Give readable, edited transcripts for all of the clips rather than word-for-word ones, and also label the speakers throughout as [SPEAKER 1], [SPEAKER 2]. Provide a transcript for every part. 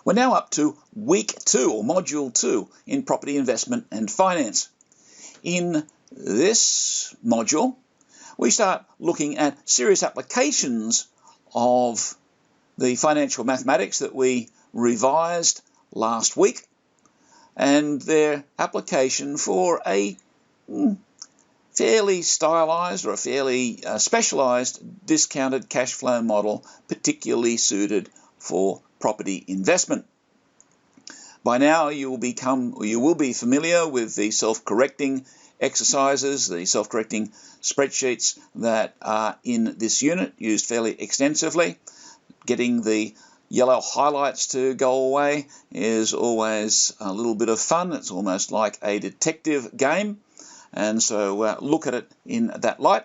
[SPEAKER 1] We're now up to week 2 or module 2 in property investment and finance. In this module, we start looking at serious applications of the financial mathematics that we revised last week and their application for a fairly stylized or a fairly specialized discounted cash flow model, particularly suited for property investment. By now you will be familiar with the self-correcting exercises, the self-correcting spreadsheets that are in this unit, used fairly extensively. Getting the yellow highlights to go away is always a little bit of fun. It's almost like a detective game, and so look at it in that light.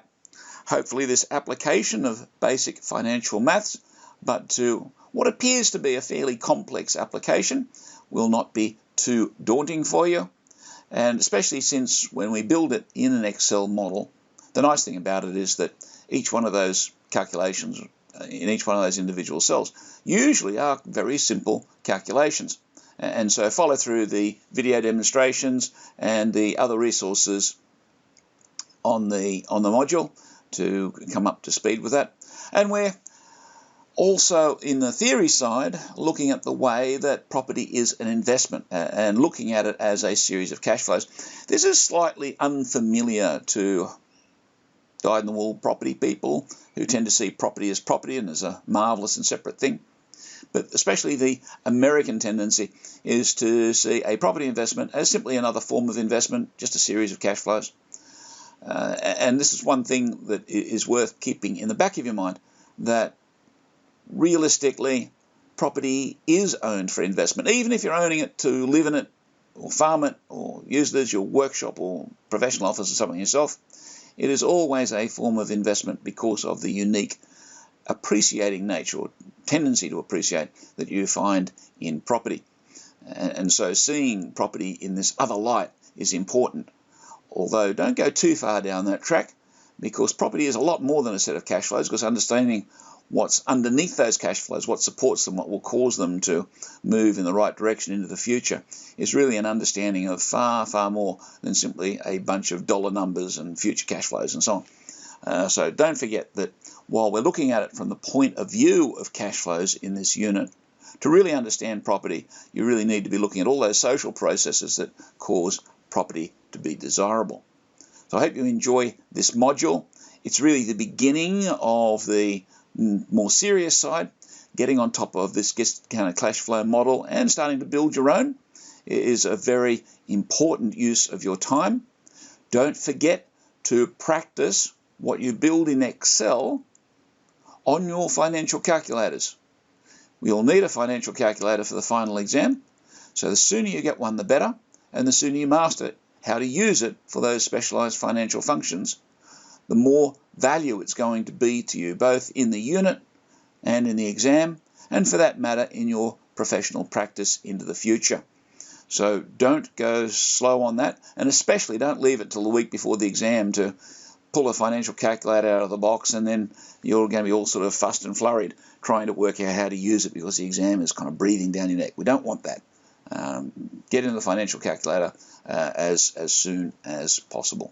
[SPEAKER 1] Hopefully this application of basic financial maths, but to what appears to be a fairly complex application, will not be too daunting for you. And especially since when we build it in an Excel model, the nice thing about it is that each one of those calculations in each one of those individual cells usually are very simple calculations. And so follow through the video demonstrations and the other resources on the module to come up to speed with that. And we're also, in the theory side, looking at the way that property is an investment and looking at it as a series of cash flows. This is slightly unfamiliar to dyed-in-the-wool property people who tend to see property and as a marvellous and separate thing. But especially the American tendency is to see a property investment as simply another form of investment, just a series of cash flows. And this is one thing that is worth keeping in the back of your mind, that realistically, property is owned for investment. Even if you're owning it to live in it or farm it or use it as your workshop or professional office or something yourself, it is always a form of investment because of the unique appreciating nature or tendency to appreciate that you find in property. And so seeing property in this other light is important. Although don't go too far down that track, because property is a lot more than a set of cash flows, because understanding what's underneath those cash flows, what supports them, what will cause them to move in the right direction into the future, is really an understanding of far, far more than simply a bunch of dollar numbers and future cash flows and so on. So don't forget that while we're looking at it from the point of view of cash flows in this unit, to really understand property, you really need to be looking at all those social processes that cause property to be desirable. So I hope you enjoy this module. It's really the beginning of the more serious side, getting on top of this discounted cash flow model and starting to build your own is a very important use of your time. Don't forget to practice what you build in Excel on your financial calculators. We'll need a financial calculator for the final exam, so the sooner you get one the better, and the sooner you master how to use it for those specialized financial functions, the more value it's going to be to you, both in the unit and in the exam, and for that matter in your professional practice into the future. So don't go slow on that, and especially don't leave it till the week before the exam to pull a financial calculator out of the box, and then you're going to be all sort of fussed and flurried trying to work out how to use it because the exam is kind of breathing down your neck. We don't want that. Get into the financial calculator as soon as possible.